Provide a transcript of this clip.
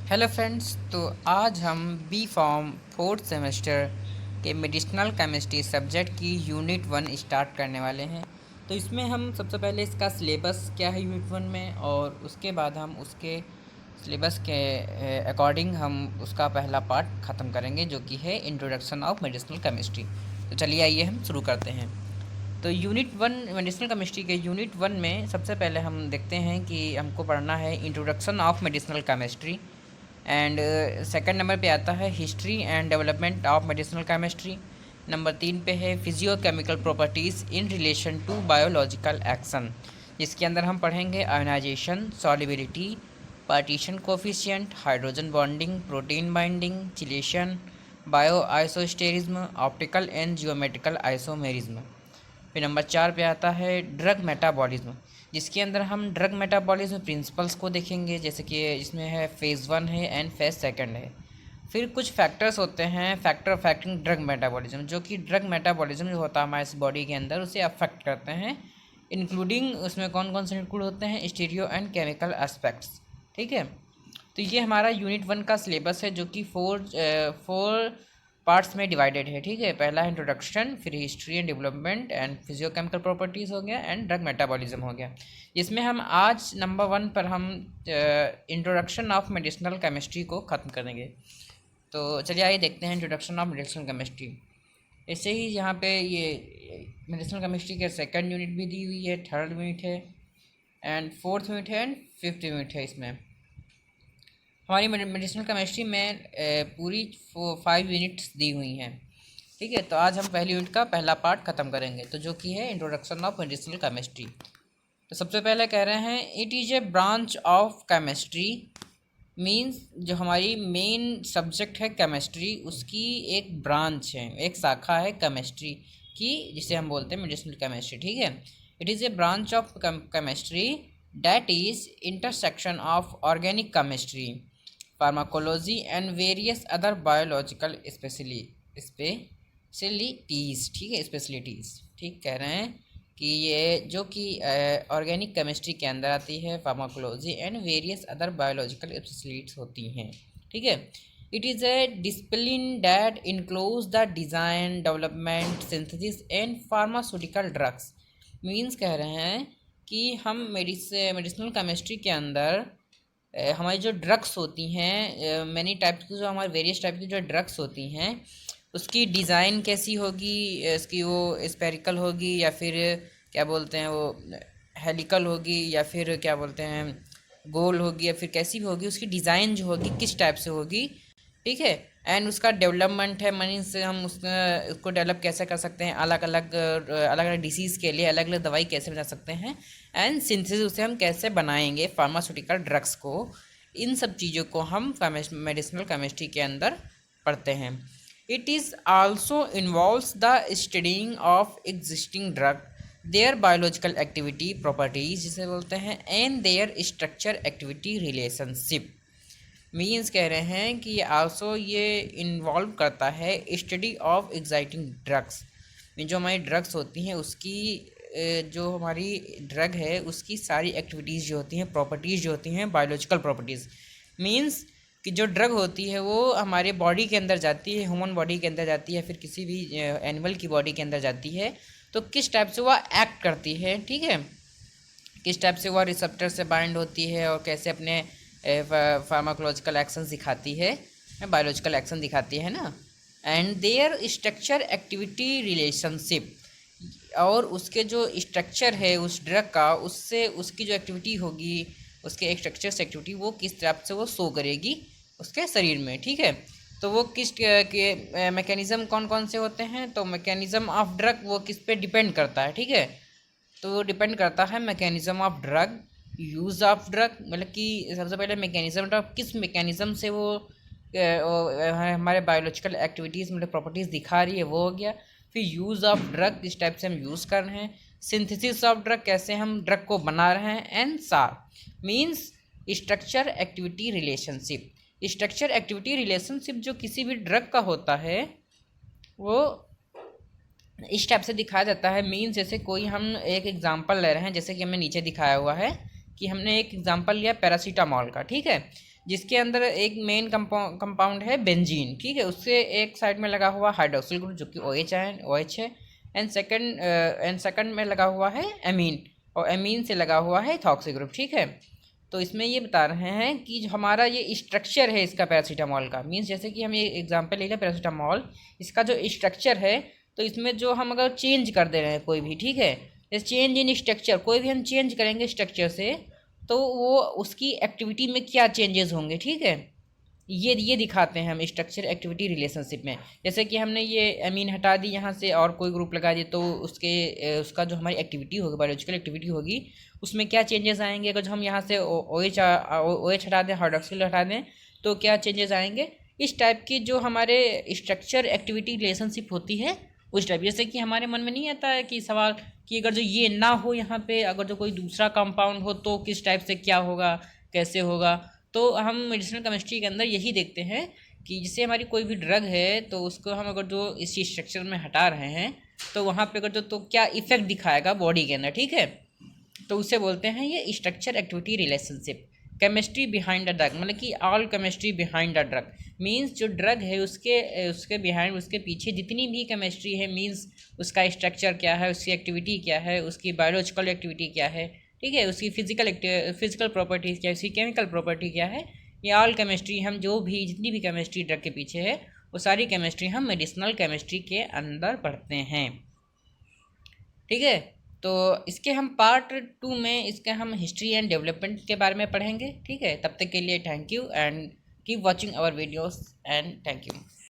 Hello friends, तो आज हम बी फॉर्म फोर्थ सेमेस्टर के मेडिसिनल केमिस्ट्री सब्जेक्ट की यूनिट 1 स्टार्ट करने वाले हैं। तो इसमें हम सबसे पहले इसका सिलेबस क्या है यूनिट 1 में, और उसके बाद हम उसके सिलेबस के अकॉर्डिंग हम उसका पहला पार्ट ख़त्म करेंगे, जो कि है इंट्रोडक्शन ऑफ मेडिसिनल केमिस्ट्री। तो चलिए आइए हम शुरू करते हैं। तो यूनिट 1 मेडिसिनल केमिस्ट्री के यूनिट 1 में सबसे पहले हम देखते हैं कि हमको पढ़ना है introduction of medicinal chemistry. And second number पे आता है history and development of medicinal chemistry. Number 3 पे है physio chemical properties in relation to biological action, जिसके अंदर हम पढ़ेंगे ionisation, solubility, partition coefficient, hydrogen bonding, protein binding, chelation, bio isosterism, optical and geometrical isomerism. फिर नंबर 4 पे आता है ड्रग मेटाबॉलिज्म, जिसके अंदर हम ड्रग मेटाबॉलिज्म प्रिंसिपल्स को देखेंगे, जैसे कि इसमें है फेज़ 1 है एंड फेज़ 2 है। फिर कुछ फैक्टर्स होते हैं फैक्टर अफेक्टिंग ड्रग मेटाबॉलिज्म, जो कि ड्रग मेटाबॉलिज्म जो होता है हमारे बॉडी के अंदर उसे अफेक्ट करते हैं, इंक्लूडिंग उसमें कौन कौन से इंक्लूड होते हैं स्टीरियो एंड केमिकल एस्पेक्ट्स। ठीक है, तो ये हमारा यूनिट 1 का सिलेबस है, जो कि फोर पार्ट्स में डिवाइडेड है। ठीक है, पहला इंट्रोडक्शन, फिर history and development and physiochemical properties हो गया, एंड ड्रग मेटाबॉलिज्म हो गया। इसमें हम आज नंबर 1 पर हम इंट्रोडक्शन ऑफ मेडिसिनल केमिस्ट्री को ख़त्म करेंगे। तो चलिए आइए देखते हैं इंट्रोडक्शन ऑफ मेडिसिनल केमिस्ट्री। ऐसे ही यहाँ पे ये मेडिसिनल केमिस्ट्री के सेकंड यूनिट भी दी हुई है, थर्ड यूनिट है, एंड फोर्थ यूनिट है, एंड फिफ्थ यूनिट है। इसमें हमारी मेडिसिनल केमिस्ट्री में पूरी 5 यूनिट्स दी हुई हैं। ठीक है, तो आज हम पहली यूनिट का पहला पार्ट ख़त्म करेंगे, तो जो कि है इंट्रोडक्शन ऑफ मेडिसिनल केमिस्ट्री। तो सबसे पहले कह रहे हैं it is a branch of chemistry, means जो हमारी मेन सब्जेक्ट है केमिस्ट्री, उसकी एक ब्रांच है, एक शाखा है केमिस्ट्री की, जिसे हम बोलते हैं मेडिसिनल केमिस्ट्री। ठीक है, it is a branch of chemistry that is intersection of organic chemistry, pharmacology and various other biological specialities. ठीक है, स्पेशलिटीज़ ठीक कह रहे हैं कि ये जो कि ऑर्गेनिक केमिस्ट्री के अंदर आती है, pharmacology and various other biological specialities होती हैं। ठीक है, it is a discipline that includes the design, development, synthesis and pharmaceutical drugs. Means कह रहे हैं कि हम मेडिसिनल केमिस्ट्री के अंदर हमारी जो ड्रग्स होती हैं, मैनी टाइप्स की, जो हमारे वेरियस टाइप की जो ड्रग्स होती हैं, उसकी डिज़ाइन कैसी होगी, इसकी वो स्पेरिकल होगी या फिर क्या बोलते हैं वो हेलिकल होगी, या फिर क्या बोलते हैं गोल होगी, या फिर कैसी भी होगी, उसकी डिज़ाइन जो होगी किस टाइप से होगी। ठीक है, एंड उसका डेवलपमेंट है, मनी से हम उसको डेवलप कैसे कर सकते हैं, अलग अलग डिसीज़ के लिए अलग अलग दवाई कैसे बना सकते हैं, एंड सिंथेसिस उसे हम कैसे बनाएंगे फार्मास्यूटिकल ड्रग्स को। इन सब चीज़ों को हम मेडिसिनल केमिस्ट्री के अंदर पढ़ते हैं। It is also involves the studying of existing drug, their biological activity properties जिसे बोलते हैं, and their structure activity relationship. Means कह रहे हैं कि आल्सो ये इन्वॉल्व करता है स्टडी ऑफ एग्जाइटिंग ड्रग्स, जो हमारी ड्रग्स होती हैं उसकी जो हमारी ड्रग है उसकी सारी एक्टिविटीज़ जो होती हैं, प्रॉपर्टीज़ जो होती हैं, बायोलॉजिकल प्रॉपर्टीज़। मीन्स कि जो ड्रग होती है वो हमारे बॉडी के अंदर जाती है, ह्यूमन बॉडी के अंदर जाती है, फिर किसी भी एनिमल की बॉडी के अंदर जाती है, तो किस टाइप से वह एक्ट करती है। ठीक है, किस टाइप से वह रिसेप्टर से बाइंड होती है और कैसे अपने फार्माकोलॉजिकल एक्शन दिखाती है, बायोलॉजिकल एक्शन दिखाती है ना, and their structure activity relationship, और उसके जो स्ट्रक्चर है उस ड्रग का, उससे उसकी जो एक्टिविटी होगी, उसके स्ट्रक्चर से एक्टिविटी वो किस टाइप से वो शो करेगी उसके शरीर में। ठीक है, तो वो किस के मैकेनिज़्म कौन कौन से होते हैं, तो मैकेनिज़्म ऑफ ड्रग वो किस पे डिपेंड करता है। ठीक है, तो डिपेंड करता है mechanism of drug, use of drug, मतलब कि सबसे पहले मैकेनिज़्म ड्रग किस मैकेनिज़्म से वो हमारे बायोलॉजिकल एक्टिविटीज़ मतलब प्रॉपर्टीज़ दिखा रही है, वो हो गया। फिर यूज़ ऑफ ड्रग किस टाइप से हम यूज़ कर रहे हैं, सिंथेसिस ऑफ ड्रग कैसे हम ड्रग को बना रहे हैं, एंड सार means structure activity relationship. Structure activity relationship जो किसी भी ड्रग का होता है वो इस टाइप से दिखाया जाता है। मीन्स जैसे कोई हम एक एग्जांपल ले रहे हैं, जैसे कि हमें नीचे दिखाया हुआ है कि हमने एक एग्जांपल लिया पैरासीटामॉल का। ठीक है, जिसके अंदर एक मेन कंपाउंड है बेंजीन, ठीक है। उससे एक साइड में लगा हुआ हाइड्रोक्सिल ग्रुप जो कि OH है, एंड सेकंड में लगा हुआ है एमीन, और एमीन से लगा हुआ है इथॉक्सी ग्रुप, ठीक है। तो इसमें ये बता रहे हैं कि जो हमारा ये स्ट्रक्चर है इसका पैरासीटामोल का, मीन्स जैसे कि हम ये एग्जांपल ले लें पैरासीटामोल, इसका जो स्ट्रक्चर है, तो इसमें जो हम अगर चेंज कर दे रहे हैं कोई भी, ठीक है, जैसे चेंज इन स्ट्रक्चर, कोई भी हम चेंज करेंगे स्ट्रक्चर से तो वो उसकी एक्टिविटी में क्या चेंजेस होंगे, ठीक है, ये दिखाते हैं हम स्ट्रक्चर एक्टिविटी रिलेशनशिप में। जैसे कि हमने ये एमीन हटा दी यहाँ से और कोई ग्रुप लगा दिया, तो उसका जो हमारी एक्टिविटी होगी, बायोलॉजिकल एक्टिविटी होगी, उसमें क्या चेंजेस आएंगे। अगर जो हम यहाँ से OH हटा दें, हाइड्रोक्सिल हटा दें, तो क्या चेंजेस आएंगे। इस टाइप की जो हमारे स्ट्रक्चर एक्टिविटी रिलेशनशिप होती है उस टाइप। जैसे कि हमारे मन में नहीं आता है कि सवाल कि अगर जो ये ना हो यहाँ पे, अगर जो कोई दूसरा कंपाउंड हो तो किस टाइप से क्या होगा, कैसे होगा। तो हम मेडिसिनल केमिस्ट्री के अंदर यही देखते हैं कि जैसे हमारी कोई भी ड्रग है तो उसको हम अगर जो इसी स्ट्रक्चर में हटा रहे हैं तो वहाँ पे अगर जो तो क्या इफेक्ट दिखाएगा बॉडी के अंदर, ठीक है। तो उसे बोलते हैं ये structure activity relationship. Chemistry behind the drug, मतलब कि all chemistry behind the drug, means जो ड्रग है उसके बिहाइंड, उसके पीछे जितनी भी केमिस्ट्री है, मीन्स उसका स्ट्रक्चर क्या है, उसकी एक्टिविटी क्या है, उसकी बायोलॉजिकल एक्टिविटी क्या है, ठीक है, उसकी फिजिकल प्रॉपर्टीज़ क्या है, उसकी केमिकल प्रॉपर्टी क्या है, ये ऑल केमिस्ट्री हम जो भी जितनी भी केमिस्ट्री ड्रग के पीछे है वो सारी केमिस्ट्री हम मेडिसिनल केमिस्ट्री के अंदर पढ़ते हैं, ठीक है। तो इसके हम पार्ट 2 में इसके हम हिस्ट्री एंड डेवलपमेंट के बारे में पढ़ेंगे, ठीक है। तब तक के लिए thank you and keep watching our videos and thank you.